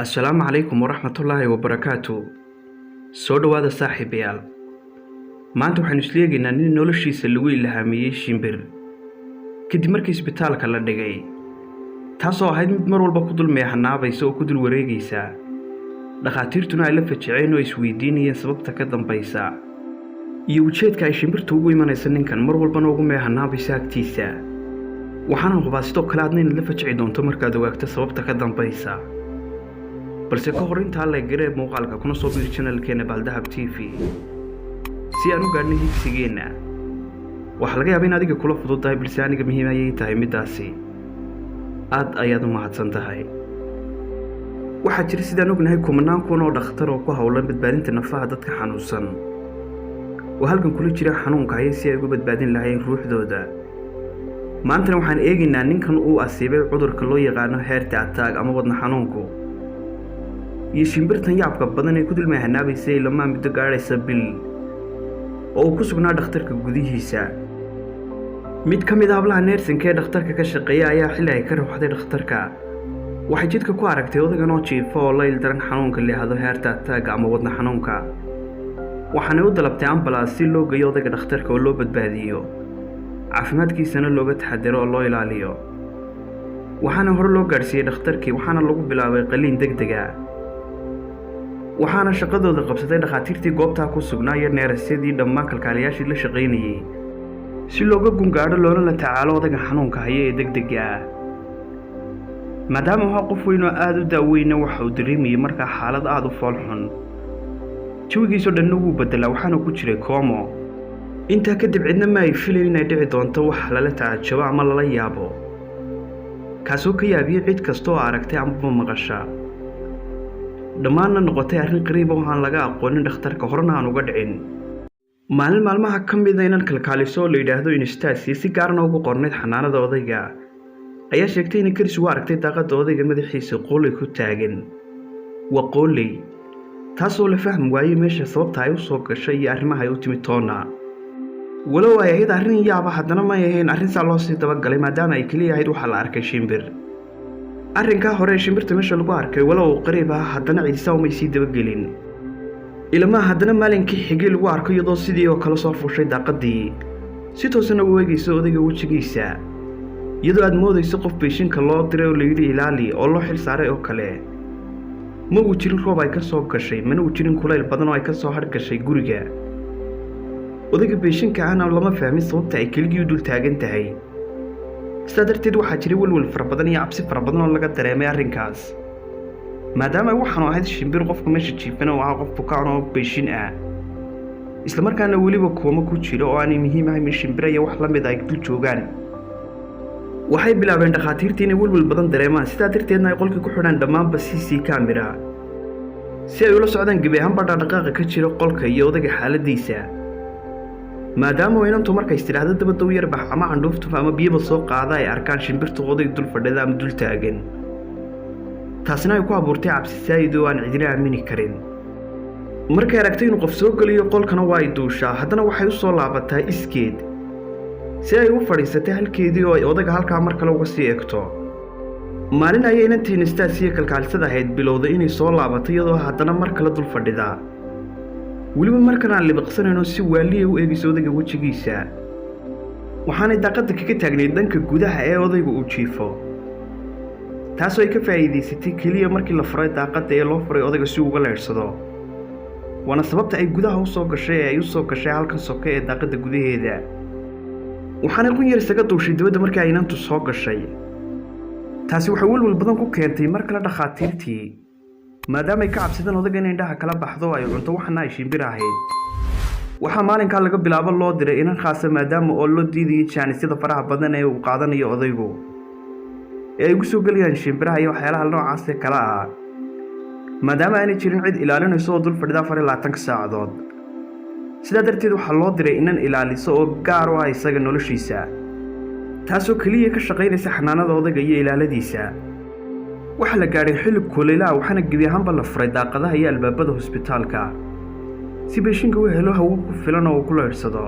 Assalaamu calaykum waraxmatullaahi wabarakaatu. Soo dhawaada saaxiibayaal. Maanta waxaan isleegaynaa nin noloshiisa lagu ilaahamiyay shimbir kadib markii isbitaalka la dhigay, taasoo ahayd mid mar walba ku dul meexanaabaysa oo ku dul wareegaysa. Dhakhaatiirtuna ay la fajaceen oo isweydiinayeen sababta ka dambaysa iyo ujeedka ay shimbirtu ugu imanaysa ninkan mar walbana ugu meexanaabaysa agtiisa. Waxaan hubaa sidoo kale aadna inaad la fajici doonto markaad ogaagto sababta ka dambaysa. balse ka hor inta la garee muuqaalka kuna soo biir channelkeena Baaldahab TV si aan u gaarno higsigeena. waxa laga yaabaa in adiga kula fududahay balse aniga muhiim ayay tahay midaasi. aad ayaad u mahadsan tahay. waxaa jira sidaan ognahay kumanaan kun oo dhakhtar oo ku hawlan badbaadinta nafaha dadka xanuunsan oo halkan kula jira xanuunka haya si ay uga badbaadin lahaayeen ruuxdooda. maanta waxaan eegaynaa ninkan uu asiibay cudurka loo yaqaan heart attack ama wadna xanuunku iyo shimbirtan yaabka badan ee ku dul meexanaabaysa ilaa muddo gaaraysa bil oo ku sugnaa dhakhtarka gudihiisa. mid ka mid ah hablaha neersinka ee dhakhtarka ka shaqeeya ayaa xilli ay ka ruuxday dhakhtarka waxay jidka ku aragtay odagan oo jiifa oo la ildaran xanuunka la yiraahdo heart attack ama wadna xanuunka. waxaana u dalabtay ambulance si loo geeyo odaga dhakhtarka oo loo badbaadiyo caafimaadkiisana looga taxadiro oo loo ilaaliyo. waxaana hore loo gaarsiiyay dhakhtarkii waxaana lagu bilaabay qaliin degdeg ah. waxaana shaqadooda qabsaday dhakhaatiirtii goobta ku sugnaa iyo neerasyadii dhammaan kalkaaliyaashii la shaqaynayay si looga gungaadho loona la tacaalo odaga xanuunka haya ee degdega ah. maadaama qof weyn oo aad u daaweyna waxa uu dareemayay markaa xaalad aad u fool xun. jawigiisoo dhanna wuu bedelaa waxaana ku jiray koomo. intaa kadib cidna ma ay filayn inay dhici doonto wax lala tacajabo ama lala yaabo kaasoo ka yaabiyay cid kasta oo aragtay amaba maqasha. dhammaanna noqotay arrin qariib oo aan laga aqoonin dhakhtarka horena aan uga dhicin. maalin maalmaha ka mid ah inan kalkaaliso oo la yidhaahdo Anastasia si gaarna ugu qornayd xanaanada odayga ayaa sheegtay in karis u aragtay daaqada odayga madaxiisa qooley ku taagan. waa qooley taasoo la fahmi waayay meesha sababta ay u soo gashay iyo arrimaha ay u timid toona. walow ay ahayd arrin yaaba haddana ma ahayn arrin saa loo sii dabagalay maadaama ay keliya ahayd waxa la arkay shimbir. arrinkaa hore shimbirta meesha lagu arkay walow qariib ah haddana ciidisa uma sii dabagelin. ilmaha haddana maalinkii xigay lagu arkay iyadoo sidii oo kale soo fuushay daaqadii si toosana u eegaysa odayga wejigiisa iyadoo aad moodayso qof beeshinka loo diray oo la yidhi ilaali oo loo xil saaray oo kale. ma uu jirin roob ay ka soo gashay mana uu jirin kulayl badan oo ay ka soo hargashay guriga. odayga beeshinka ahna lama fahmin sababta ay keligii u dul taagan tahay. sidaa darteed waxaa jiray walwal fara badan iyo cabsi fara badan oo laga dareemay arrinkaas maadaama ay waxaanu ahayd shimbir qofka meesha jiifana oo ahaa qof bukaan oo beeshin ah islamarkaana weliba kooma ku jiro oo aanay muhiim ahayn in shimbira iyo wax la mid ay dul joogaan. waxay bilaabeen dhakhaatiirtii inay walwal badan dareemaan sidaa darteedna ay qolkii ku xidhaan dhammaanba CC camera si ay ula socdaan gebi ahaanba dhaqdhaqaaqa ka jira qolka iyo odayga xaaladiisa. maadaama inantu markay istiraahdo dabada u yarbax ama candhuufta ama biyaba soo qaada ay arkaan shimbirtu odayga dul fadhida ama dul taagan, taasina ay ku abuurtay cabsi saa'id oo aan cidina aamini karin. markay aragtay inuu qof soo geliyo qolkana waa ay duushaa haddana waxay u soo laabataa iskeed si ay u fadhiisatay halkeedii oo ay odayga halkaa mar kale uga sii egto. maalin ayay inantii Anastasia kalkaalisada ahayd bilowday inay soo laabato iyadoo haddana mar kale dul fadhida weliba markan aan libiqsanayno si waaliya u eegayso odayga wejigiisa. waxaanay daaqada kaga taagnayd dhanka gudaha ee odayga uu jiifo taasoo ay ka faa'iidaysatay keliya markii la furay daaqada ee loo furay odayga si uga leersado. waana sababta ay gudaha u soo gashay ee ay u soo gashay halkan soke ee daaqada gudaheeda. waxaanay qun yar isaga duushay dibadda markii ay inantu soo gashay. taasi waxay walwal badan ku keentay mar kale dhakhaatiirtii maadaama ay ka cabsadeen odayga in indhaha kala baxdo ay cunto waxna ay shimbir ahayd. waxaa maalinkaa laga bilaabo loo diray inan khaasa maadaama oo loo diidayay jaanisyada faraha badan ee uu qaadanayo odaygu ee ay ugu soo gelayaan shimbiraha iyo waxyaalaha noocaas ee kale ah maadaama aanay jirin cid ilaalinayso oo dul fadhida 24 saacadood. sidaa darteed waxaa loo diray inan ilaaliso oo gaar u ah isaga noloshiisa taasoo keliya ka shaqaynaysa xanaanada odayga iyo ilaaladiisa. waxaa la gaadhay xilib kulaylaha waxaana gebi ahaanba la furay daaqadaha iyo albaabada hosbitaalka si beeshinka u helo hawo ku filan oo uu ku leersado.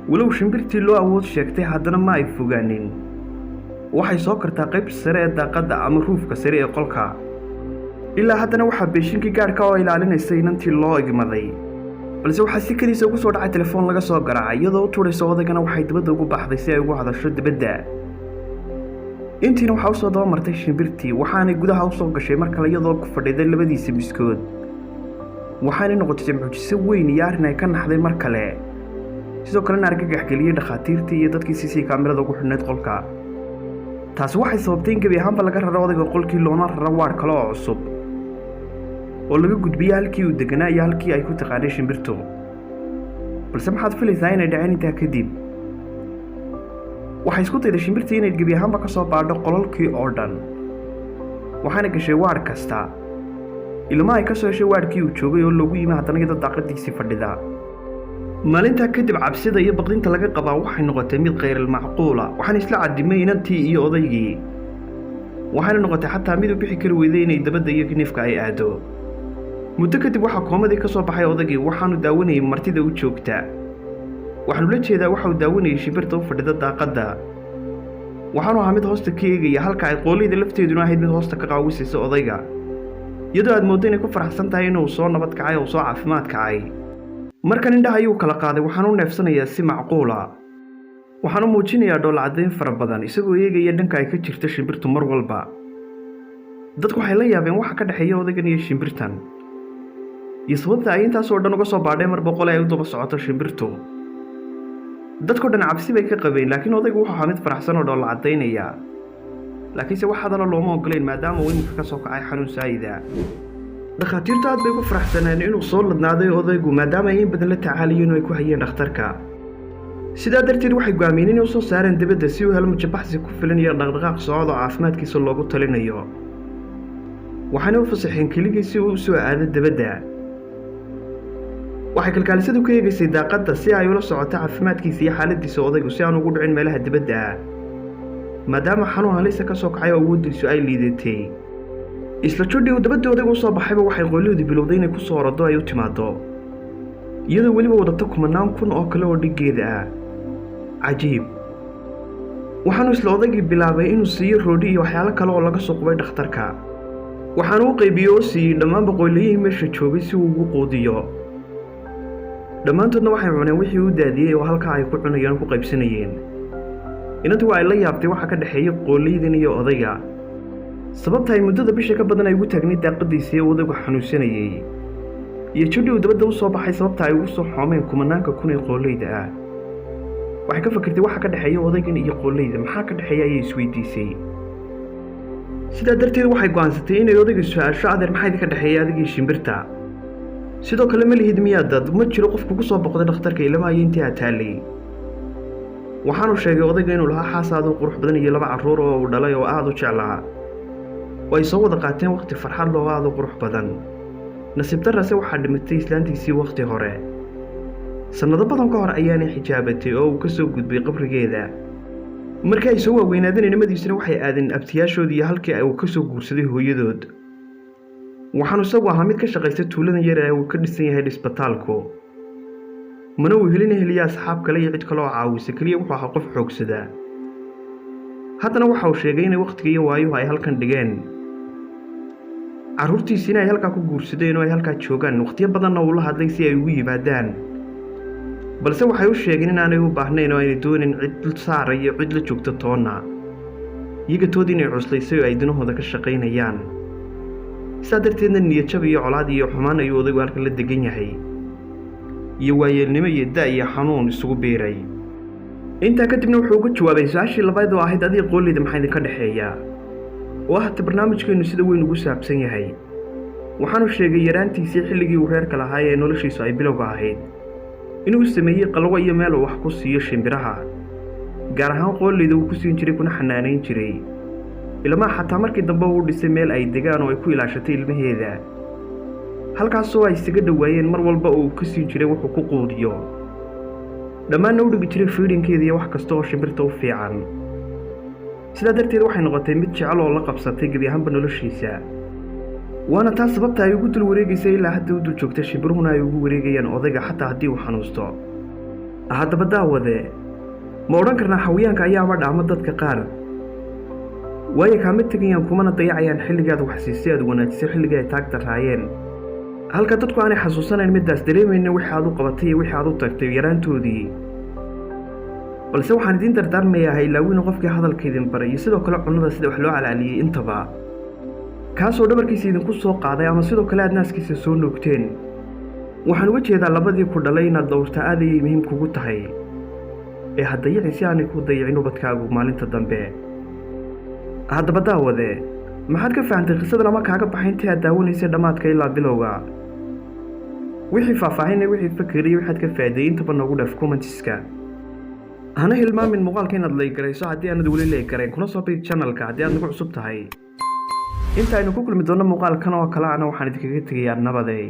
walow shimbirtii loo awood sheegtay haddana ma ay fogaanin. waxay soo kartaa qayb sare ee daaqada ama ruufka sare ee qolka ilaa haddana waxaa beeshinkii gaadhka oo ilaalinaysa inantii loo igmaday, balse waxaa si keliisa ugu soo dhacay telefoon laga soo garaacay. Iyadoo u tuuraysa odaygana waxay dibadda ugu baxday si ay ugu hadasho dibadda. intiina waxaa usoo daba martay shimbirtii, waxaanay gudaha usoo gashay mar kale iyadoo ku fadhiday labadiisa miskood. waxaanay noqotay mucjiso weyn iyo arrin ay ka naxday mar kale, sidoo kalena argagax geliyey dhakhaatiirtii iyo dadkii CC kaamirada ugu xidhnayd qolka. taasi waxay sababtay in gebi ahaanba laga raro odayga qolkii loona raro waar kale oo cusub oo laga gudbiyey halkii uu deganaa iyo halkii ay ku taqaanay shimbirtu. balse maxaad filaysaa inay dhaceen intaa kadib? waxay isku dayday shimbirtii inay gebi ahaanba ka soo baadho qolalkii oo dhan, waxaana gashay waar kasta ilma ay ka soo heshay waarkii uu joogay oo loogu yimi haddana iyadoo daaqadiisii fadhida. maalintaa kadib cabsida iyo baqdinta laga qabaa waxay noqotay mid khayral macquula, waxaana isla cadimay inantii iyo odaygii. waxaana noqotay xataa mid u bixi kari weyday inay dabadda iyo kiniifka ay aado. muddo kadib waxaa koomadii ka soo baxay odaygii, waxaanu daawanayay martida u joogta. waxaanu la jeedaa waxauu daawanayay shimbirta u fadhida daaqadda. waxaanu ahaa mid hoosta ka eegaya halka ay qooleyda lafteeduna ahayd mid hoosta ka qaawisaysa odayga, iyadoo aad mooddo inay ku faraxsan tahay inuu soo nabad kacay oo soo caafimaad kacay. markan indhaha ayuu kala qaaday, waxaanu u neefsanayaa si macquula. waxaanu muujinayaa dhoolacadayn fara badan isagoo eegaya dhanka ay ka jirto shimbirtu mar walba. dadku waxay la yaabeen waxa ka dhexeeya odaygan iyo shimbirtan, iyo sababta ay intaasoo dhan uga soo baadheen mar boqol ay u daba socoto shimbirtu. dadkoo dhan cabsi bay ka qabeen, laakiin odaygu wuxuu ahaa mid faraxsan oo dhoolacadaynaya. laakiinse wax hadalo looma ogolayn maadaama uu iminka ka soo kacay xanuun saa'ida. dhakhaatiirtu aad bay ku faraxsaneen inuu soo ladnaaday odaygu maadaama ay in badan la tacaaliyeen oo ay ku hayeen dhakhtarka. sidaa darteed waxay go'aamiyeen inay u soo saareen dibadda si uu helo mujabaxsi ku filan iyo dhaqdhaqaaq socod oo caafimaadkiisa loogu talinayo. waxaana u fasaxeen keligii si uu u soo aado dibadda. waxay kalkaalisadu ka eegaysay daaqadda si ay ula socoto caafimaadkiisa iyo xaaladiisa odaygu si aan ugu dhicin meelaha dibadda ah, maadaama xanuun halisa ka soo kacay oo awooddiisu ay liidatay. isla jodhii uu dabadda odaygu u soo baxayba waxay qooliyadu bilowday inay ku soo orado ay u timaado, iyadoo weliba wadata 10,000 oo kale oo dhiggeeda ah. cajiib. waxaanu isla odaygii bilaabay inuu siiyo roodhi iyo waxyaalo kale oo laga soo qubay dhakhtarka. waxaanu u qaybiyey oo siiyey dhammaanba qoyliyihii meesha joogay si uu ugu quudiyo. dhammaantoodna waxay cuneen wixii uu daadiyey oo halkaa ay ku cunayaan ku qaybsanayeen. inantu waa ay la yaabtay waxa ka dhexeeya qooliydan iyo odayga, sababta ay muddada bisha ka badan ay ugu taagnayd daaqadiisa ee odaygu xanuunsanayay, iyo jodhii uu dabadda u soo baxay sababta ay ugu soo xoomeen 10,000 ee qooleyda ah. waxay ka fakirtay waxa ka dhexeeya odaygan iyo qooleyda, maxaa ka dhexeeya ayay isweydiisay. sidaa darteed waxay go'aansatay inay odayga su-aasho, adeer maxaa idinka dhexeeya adigii shimbirta? sidoo kale ma lihid miyaa dad? ma jiro qof kugu soo boqday dhakhtarka ilama iyo intii aad taallay. waxaanu sheegay odayga inuu lahaa xaas aad u qurux badan iyo 2 carruur oo uu dhalay oo aad u jeclaa, oo ay soo wada qaateen waqti farxad loo aad u qurux badan. nasiib darrase waxaa dhimatay islaantiisii waqti hore. sannado badan ka hor ayaanay xijaabatay oo uu ka soo gudbay qabrigeeda. markii ay soo waaweynaadeen inimadiisuna waxay aadeen abtiyaashoodii iyo halkii uu ka soo guursaday hooyadood. waxaanu isagu ahaa mid ka shaqaysta tuuladan yar ee uu ka dhisan yahay dhisbitaalku. mana uu helin heliya asxaab kale iyo cid kale oo caawisa, keliya wuxuu ahaa qof xoogsada. haddana waxa uu sheegay inay waqtiga iyo waayuhu ay halkan dhigeen, carruurtiisiina ay halkaa ku guursadeen oo ay halkaa joogaan. waqtiyo badanna uu la hadlay si ay ugu yimaadaan, balse waxay u sheegeen inaanay u baahnayn oo aynay doonin cid saara iyo cid la joogta toonna, iyaga tood inay cuslaysay oo ay dinahooda ka shaqaynayaan. sidaa darteedna niyadjab iyo colaad iyo xumaan ayuu odaygu halkan la degan yahay, iyo waayeelnimo iyo da' iyo xanuun isugu biiray. intaa kadibna wuxuu uga jawaabay su-aashii labaad oo ahayd adiga qooleyda maxaa idinka dhexeeya, oo hata barnaamijkeennu sida weyn ugu saabsan yahay. waxaanu sheegay yaraantiisii xilligii uu reerka lahaa ee noloshiisu ay bilowga ahayd, inuu sameeyey qalwo iyo meel uu wax ku siiyo shimbiraha, gaar ahaan qooleyda uu ku siin jiray kuna xanaanayn jiray. ilmaha xataa markii dambe uu dhisay meel ay degaan oo ay ku ilaashatay ilmaheeda, halkaasoo ay isaga dhowaayeen mar walba oo uu ka siin jiray wuxuu ku quudiyo. dhammaanna u dhigi jiray fiidhinkeeda iyo wax kasta oo shimbirta u fiican. sidaa darteed waxay noqotay mid jecel oo la qabsatay gebi ahaanba noloshiisa. waana taas sababta ay ugu dul wareegaysay ilaa hadda u dul joogta shimbiruhuna ay ugu wareegayaan odayga xataa haddii uu xanuusto. haddaba daawade, ma odhan karnaa xawayaanka ayaa ama dhaama dadka qaar? waayo kaama tegayaan kumana dayacayaan xilligaad waxsiisay aad wanaajisay xilligii ay taag daraayeen halka dadku aanay xasuusanayn middaas dareemayna wixii aad u qabatay iyo wixii aad u tagtay yaraantoodii balse waxaan idiin dardaarmayaa haylaawina qofkii hadalka idin baray iyo sidoo kale cunnada sida wax loo calaaliyey intaba kaasoo dhabarkiisa idinku soo qaaday ama sidoo kale aad naaskiisa soo noogteen waxaan uga jeedaa labadii ku dhalay inaad dhowrtaa aad ayay muhiim kugu tahay ee ha dayicin si aanay ku dayicin ubadkaagu maalinta dambe haddaba daawade maxaad ka fahantay qisadan ama kaaga baxay intii aad daawanaysay dhammaadka ilaa bilowga wixii faahfaahin wixii fakeriya waxaad ka faa'iiday intaba noogu dhaaf comments-ka hana hilmaamin muuqaalka inaad laygarayso haddii aanad weli leegarayn kuna soo biir channelka haddii aad nagu cusub tahay inta aynu ku kulmi doonno muuqaalkan oo kale ana waxaan idinkaga tegayaa nabaday